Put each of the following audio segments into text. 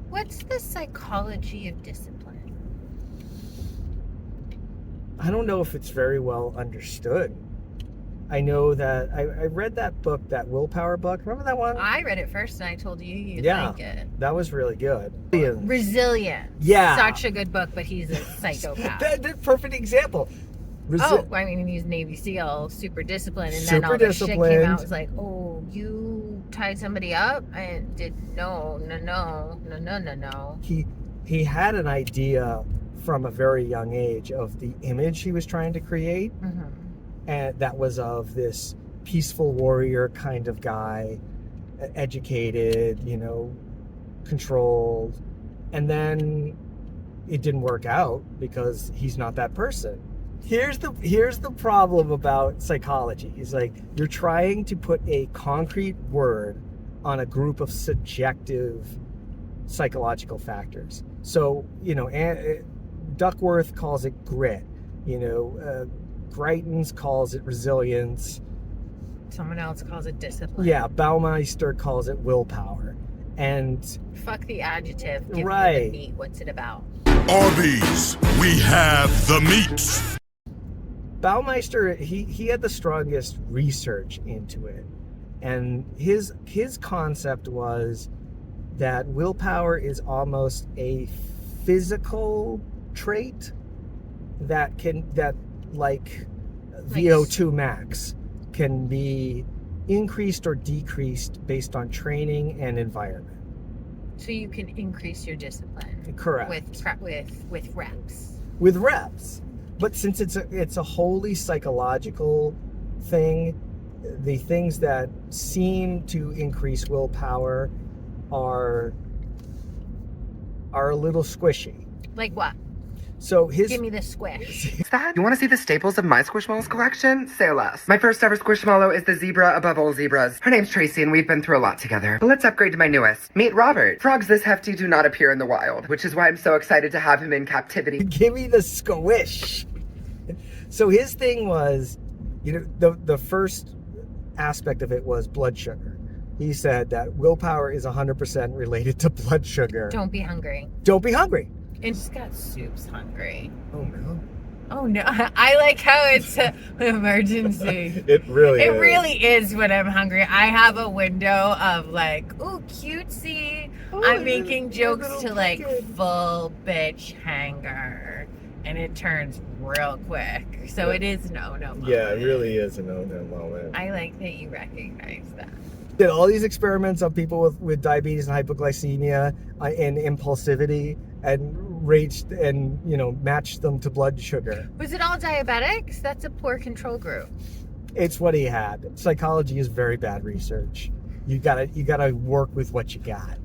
What's the psychology of discipline? I don't know if it's very well understood. I know that I read that book, that Willpower book. Remember that one? I read it first and I told you you'd Yeah, like it. that was really good. Resilient. Yeah. Such a good book, but he's a psychopath. That perfect example. I mean, he's Navy SEAL, super disciplined, and Super then all this shit came disciplined. out. It was like, oh, you tied somebody up? And did no. He had an idea from a very young age of the image he was trying to create, and that was of this peaceful warrior kind of guy, educated, controlled, and then it didn't work out because he's not that person. Here's the problem about psychology. It's like you're trying to put a concrete word on a group of subjective psychological factors. So, Duckworth calls it grit. Greitens calls it resilience. Someone else calls it discipline. Yeah, Baumeister calls it willpower. And fuck the adjective. Give me the meat. What's it about? Arby's, we have the meat. Baumeister, he had the strongest research into it. And his concept was that willpower is almost a physical trait that like VO2 max can be increased or decreased based on training and environment. So you can increase your discipline. Correct. With reps. With reps. But since it's a wholly psychological thing, the things that seem to increase willpower are a little squishy. Like what? So give me the squish. You want to see the staples of my Squishmallows collection? Say less. My first ever Squishmallow is the zebra above all zebras. Her name's Tracy and we've been through a lot together. But let's upgrade to my newest. Meet Robert. Frogs this hefty do not appear in the wild, which is why I'm so excited to have him in captivity. Give me the squish. So his thing was, the first aspect of it was blood sugar. He said that willpower is 100% related to blood sugar. Don't be hungry. Don't be hungry. And just got Soup's hungry. Oh no. Oh no. I like how it's an emergency. It really is when I'm hungry. I have a window of like, ooh, cutesy. I'm making jokes to like full bitch hanger. And it turns real quick. So it is no moment. Yeah, it really is a no moment. I like that you recognize that. Did all these experiments on people with diabetes and hypoglycemia and impulsivity and raged and matched them to blood sugar. Was it all diabetics? That's a poor control group. It's what he had. Psychology is very bad research. You gotta work with what you got.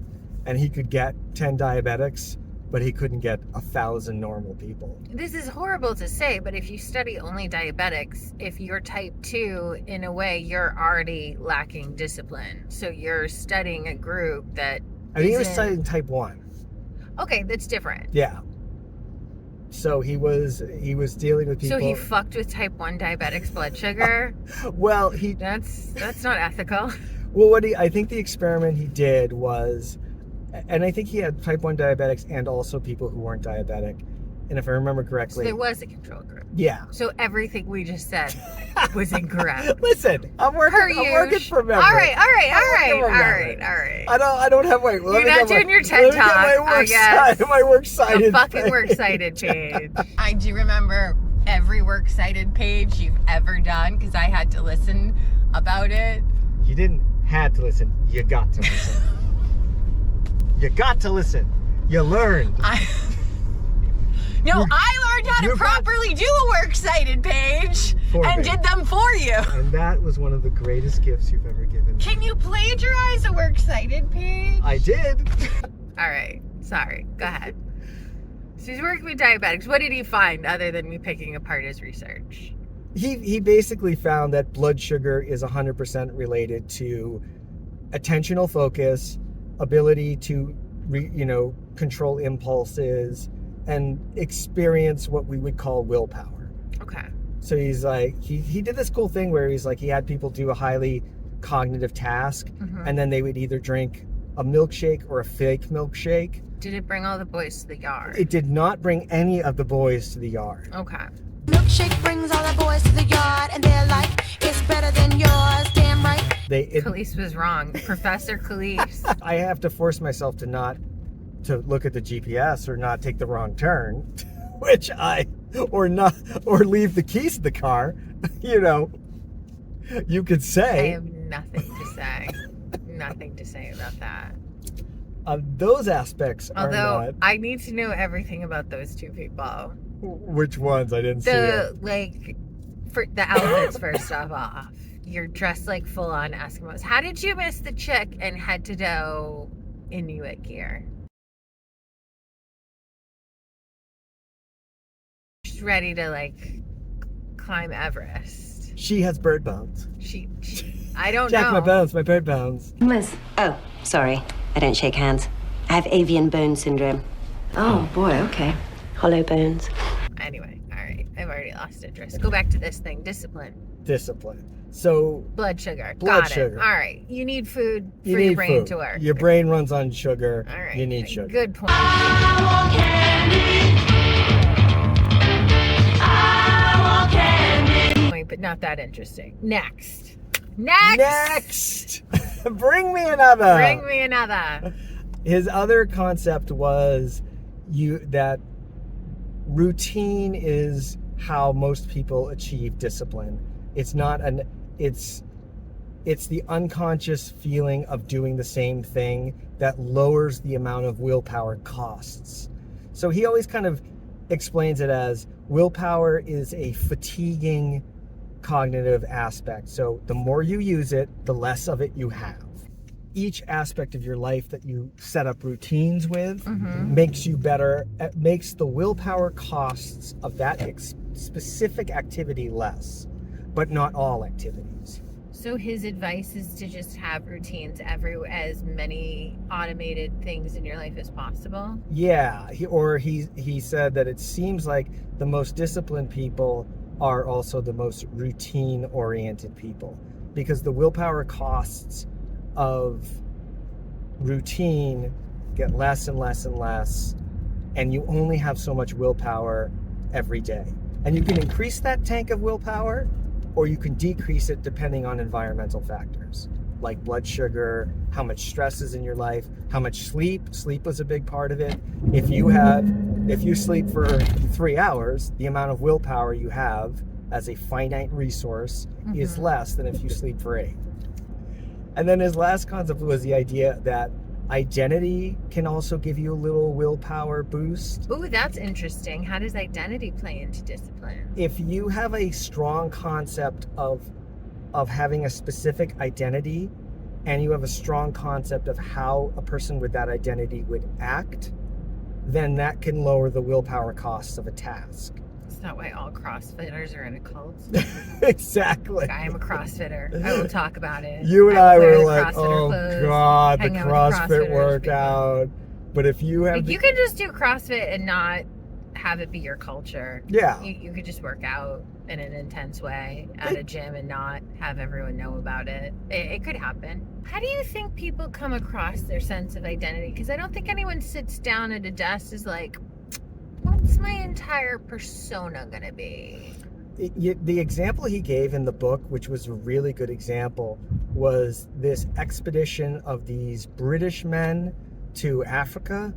And he could get 10 diabetics, but he couldn't get 1,000 normal people. This is horrible to say, but if you study only diabetics, if you're type 2, in a way, you're already lacking discipline. So you're studying a group that I think he was studying type 1. Okay, that's different. Yeah. So he was dealing with people. So he fucked with type 1 diabetics' blood sugar? Well, That's not ethical. Well, I think the experiment he did was, and I think he had type 1 diabetics and also people who weren't diabetic. And if I remember correctly... So there was a control group. Yeah. So everything we just said was incorrect. Listen, I'm working from memory. All right. I don't have... Wait, you're not doing your TED Talk, I guess. My works cited. The fucking works cited page. I do remember every works cited page you've ever done because I had to listen about it. You didn't have to listen. You got to listen. You got to listen. You learned. I learned how to properly do a works cited page and did them for you. And that was one of the greatest gifts you've ever given me. Can you plagiarize a works cited page? I did. All right. Sorry. Go ahead. So he's working with diabetics. What did he find other than me picking apart his research? He basically found that blood sugar is 100% related to attentional focus, ability to control impulses, and experience what we would call willpower. Okay. So he's like, he did this cool thing where he's like, he had people do a highly cognitive task, and then they would either drink a milkshake or a fake milkshake. Did it bring all the boys to the yard? It did not bring any of the boys to the yard. Okay. Milkshake brings all the boys to the yard, and their life is better than yours. Damn right. Khalees was wrong. Professor Khalees. I have to force myself to look at the GPS or not take the wrong turn, or leave the keys in the car. You know, you could say. I have nothing to say. Nothing to say about that. Those aspects are Although not. I need to know everything about those two people. Which ones? I didn't see it. For the outfits first off. You're dressed like full on Eskimos. How did you miss the chick and head to toe Inuit gear? She's ready to climb Everest. She has bird bones. I don't Jack, know. my bones, my bird bones. Liz. Oh, sorry. I don't shake hands. I have avian bone syndrome. Oh, boy, okay. Hollow bones. Anyway, all right. I've already lost interest. Go back to this thing. Discipline. So Blood sugar. Blood Got sugar. it. All right. You need food for you your need brain food. to work. Your brain runs on sugar. All right. You need sugar. Good point. But not that interesting. Next. Bring me another. Bring me another. His other concept was that routine is how most people achieve discipline. It's the unconscious feeling of doing the same thing that lowers the amount of willpower costs. So he always kind of explains it as willpower is a fatiguing cognitive aspect. So the more you use it, the less of it you have. Each aspect of your life that you set up routines with makes you better, makes the willpower costs of that specific activity less, but not all activities. So his advice is to just have routines as many automated things in your life as possible? Yeah, he said that it seems like the most disciplined people are also the most routine-oriented people, because the willpower costs of routine get less and less and less, and you only have so much willpower every day. And you can increase that tank of willpower, or you can decrease it depending on environmental factors like blood sugar, how much stress is in your life, how much sleep was a big part of it. If you sleep for 3 hours, the amount of willpower you have as a finite resource is less than if you sleep for 8. And then his last concept was the idea that identity can also give you a little willpower boost. Ooh, that's interesting. How does identity play into discipline? If you have a strong concept of having a specific identity, and you have a strong concept of how a person with that identity would act, then that can lower the willpower costs of a task. It's not why all CrossFitters are in a cult. Exactly. I am a CrossFitter. I will talk about it. You and I will were wear the like, CrossFitter oh clothes, God, the hang out with CrossFit CrossFitters, workout. But if you have... you can just do CrossFit and not have it be your culture. Yeah. You could just work out in an intense way at a gym and not have everyone know about it. It could happen. How do you think people come across their sense of identity? Because I don't think anyone sits down at a desk is like, what's my entire persona gonna be? The example he gave in the book, which was a really good example, was this expedition of these British men to Africa.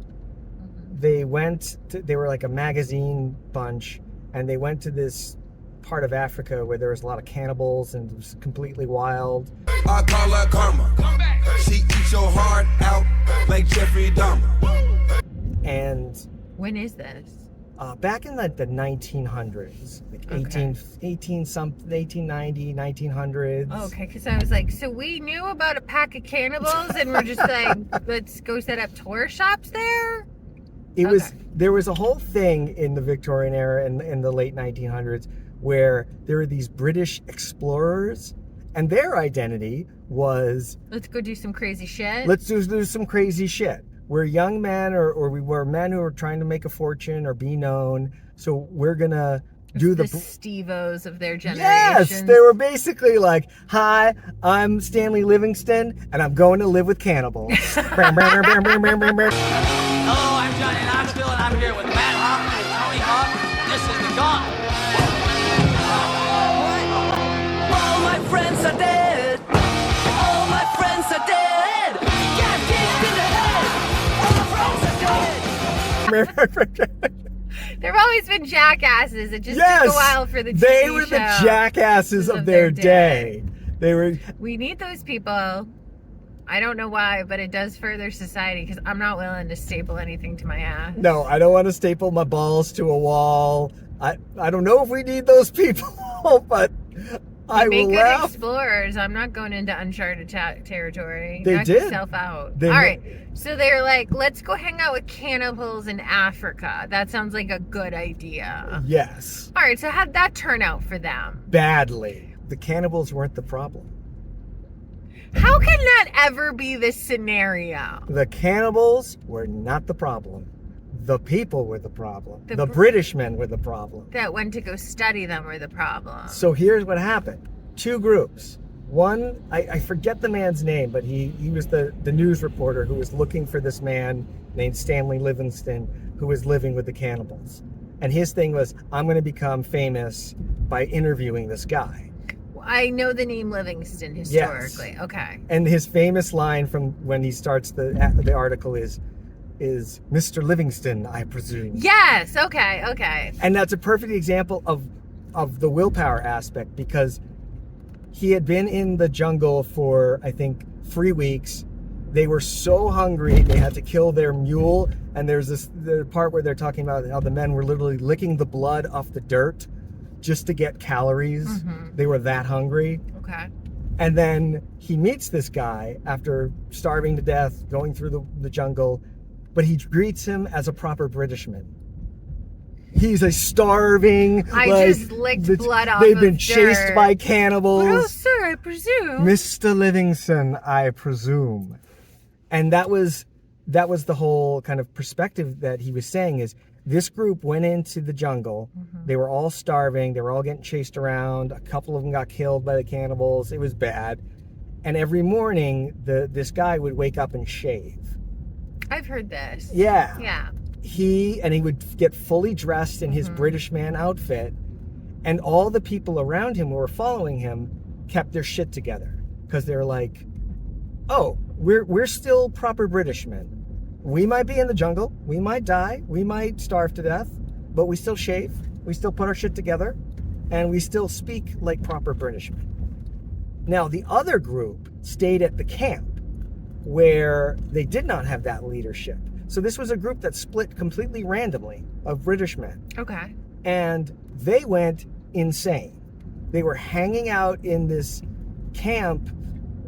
They were like a magazine bunch, and they went to this part of Africa where there was a lot of cannibals and it was completely wild. I call her karma. She eats your heart out like Jeffrey Dahmer. And when is this? Back in the 1900s, like 1890, 1900s. Oh, okay, because I was like, so we knew about a pack of cannibals and we're just like, let's go set up tour shops there? There was a whole thing in the Victorian era and in the late 1900s where there were these British explorers, and their identity was, let's go do some crazy shit. Let's do some crazy shit. We're young men, or we were men who are trying to make a fortune or be known, so we're gonna do the the Steve-Os of their generation. Yes, they were basically like, "Hi, I'm Stanley Livingston, and I'm going to live with cannibals." Hello, I'm Johnny Knoxville, and I'm here with Matt Hoffman and Tony Hawk. This is the Gauntlet. All my friends are dead. All my friends are dead. Got kicked in the head. All my friends are dead. There have always been jackasses. It just Yes, took a while for the TV they were the show jackasses of their day. They were. We need those people. I don't know why, but it does further society because I'm not willing to staple anything to my ass. No, I don't want to staple my balls to a wall. I don't know if we need those people, but I Make will good laugh. explorers. I'm not going into uncharted territory. They Knock did. yourself out. They All ma- right. So they're like, let's go hang out with cannibals in Africa. That sounds like a good idea. Yes, All right. So how'd that turn out for them? badly. The cannibals weren't the problem. How can that ever be the scenario? The cannibals were not the problem. The people were the problem. The The Br- British men were the problem. That went to go study them were the problem. So here's what happened. Two groups. One, I forget the man's name, but he was the news reporter who was looking for this man named Stanley Livingston who was living with the cannibals. And his thing was, I'm going to become famous by interviewing this guy. I know the name Livingston historically. Yes. Okay. And his famous line from when he starts the article is Mr. Livingston, I presume. Yes. Okay. Okay. And that's a perfect example of the willpower aspect, because he had been in the jungle for, I think, 3 weeks. They were so hungry, they had to kill their mule. And there's the part where they're talking about how the men were literally licking the blood off the dirt just to get calories. Mm-hmm. They were that hungry. Okay. And then he meets this guy after starving to death, going through the jungle, but he greets him as a proper Britishman. He's a starving. I just licked blood off They've of been chased dirt. by cannibals. Oh, sir, I presume. Mr. Livingston, I presume. And that was the whole kind of perspective that he was saying is this group went into the jungle. Mm-hmm. They were all starving. They were all getting chased around. A couple of them got killed by the cannibals. It was bad. And every morning, this guy would wake up and shave. I've heard this. Yeah. Yeah. He would get fully dressed in his British man outfit, and all the people around him who were following him kept their shit together because they were like, "Oh, we're still proper British men. We might be in the jungle, we might die, we might starve to death, but we still shave, we still put our shit together, and we still speak like proper British men." Now, the other group stayed at the camp where they did not have that leadership. So this was a group that split completely randomly of British men. Okay. And they went insane. They were hanging out in this camp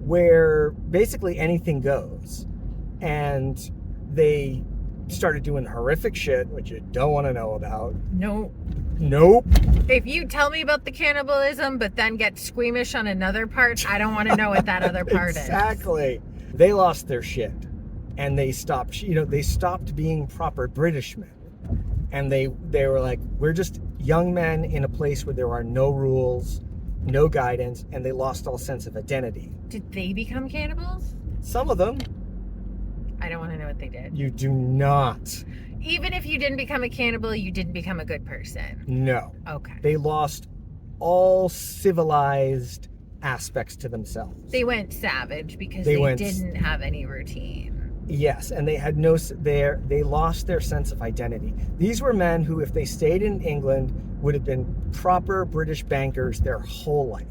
where basically anything goes. And they started doing horrific shit, which you don't want to know about. No. Nope. If you tell me about the cannibalism, but then get squeamish on another part, I don't want to know what that other part Exactly. They lost their shit. And they stopped, they stopped being proper British men. And they were like, we're just young men in a place where there are no rules, no guidance, and they lost all sense of identity. Did they become cannibals? Some of them. I don't want to know what they did. You do not. Even if you didn't become a cannibal, you didn't become a good person. No. Okay. They lost all civilized aspects to themselves. They went savage because They they went- didn't have any routine. Yes, and they had they lost their sense of identity. These were men who, if they stayed in England, would have been proper British bankers their whole life.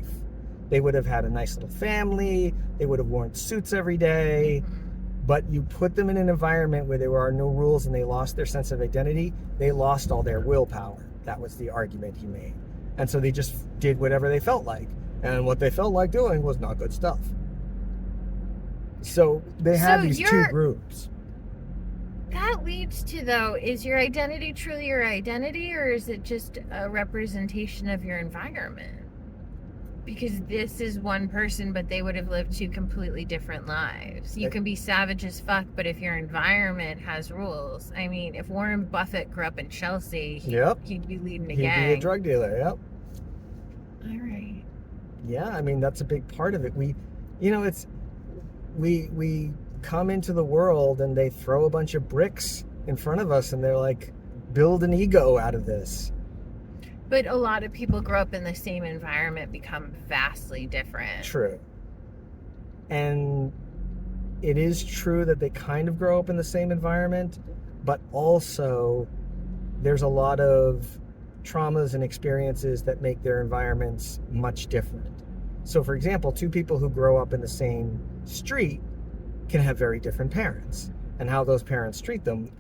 They would have had a nice little family. They would have worn suits every day. But you put them in an environment where there are no rules and they lost their sense of identity, they lost all their willpower. That was the argument he made. And so they just did whatever they felt like. And what they felt like doing was not good stuff. So they had these two groups. That leads to, though, is your identity truly your identity, or is it just a representation of your environment? Because this is one person, but they would have lived two completely different lives. You can be savage as fuck, but if your environment has rules, I mean, if Warren Buffett grew up in Chelsea, he'd be leading a gang. He'd be a drug dealer, yep. All right. Yeah, I mean, that's a big part of it. We come into the world and they throw a bunch of bricks in front of us and they're like, build an ego out of this. But a lot of people grow up in the same environment, become vastly different. True. And it is true that they kind of grow up in the same environment, but also there's a lot of traumas and experiences that make their environments much different. So, for example, two people who grow up in the same street can have very different parents. And how those parents treat them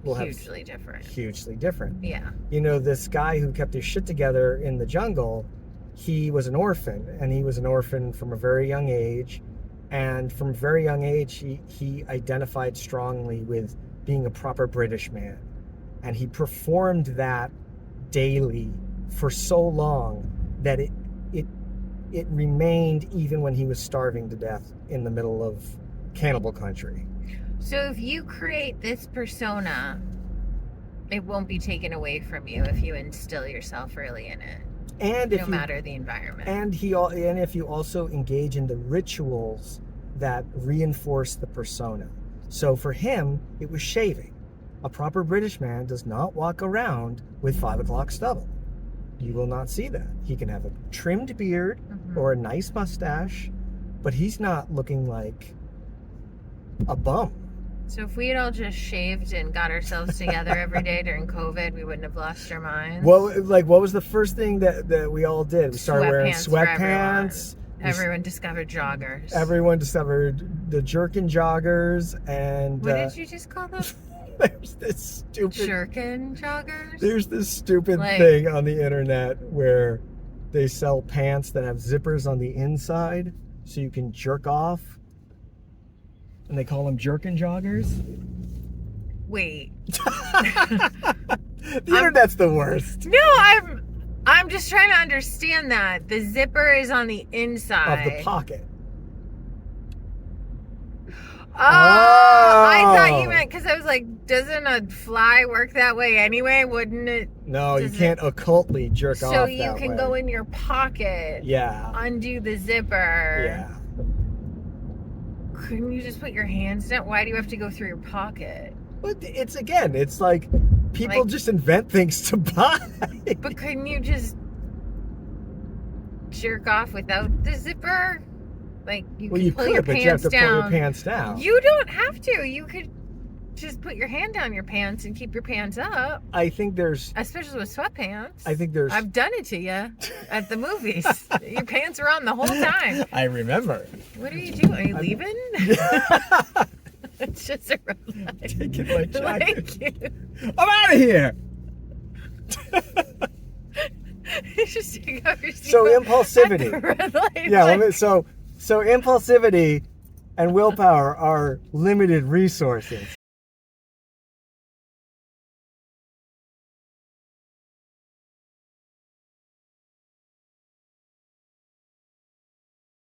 will hugely different. Hugely different. Yeah. You know, this guy who kept his shit together in the jungle, he was an orphan, and he was an orphan from a very young age. And from a very young age, he identified strongly with being a proper British man. And he performed that daily for so long that it remained even when he was starving to death in the middle of cannibal country. So if you create this persona, it won't be taken away from you if you instill yourself really in it. And no matter the environment. And if you also engage in the rituals that reinforce the persona. So for him, it was shaving. A proper British man does not walk around with 5 o'clock stubble. You will not see that. He can have a trimmed beard or a nice mustache, but he's not looking like a bum. So if we had all just shaved and got ourselves together every day during COVID, we wouldn't have lost our minds. What was the first thing that we all did? We started wearing sweatpants. Everyone discovered joggers. Everyone discovered the jerkin joggers. And what did you just call them? There's this stupid jerkin joggers. There's this stupid thing on the internet where they sell pants that have zippers on the inside, so you can jerk off. And they call them jerkin joggers. Wait. The internet's the worst. No, I'm just trying to understand that. The zipper is on the inside. Of the pocket. Oh, I thought you meant, because I was like, doesn't a fly work that way anyway? Wouldn't it? No, you can't occultly jerk off that way. So you can go in your pocket. Yeah. Undo the zipper. Yeah. Couldn't you just put your hands down? Why do you have to go through your pocket? But it's like people just invent things to buy. But couldn't you just jerk off without the zipper? Like you could pull your pants down. But you have to pull your pants down. You don't have to. You could just put your hand down your pants and keep your pants up. I think there's... Especially with sweatpants. I think there's... I've done it to you at the movies. Your pants are on the whole time. I remember. What are you doing? Are you leaving? It's just a taking my jacket. Like, I'm out of here. You just take off your So seatbelt impulsivity. at the red light. Yeah, so impulsivity and willpower are limited resources.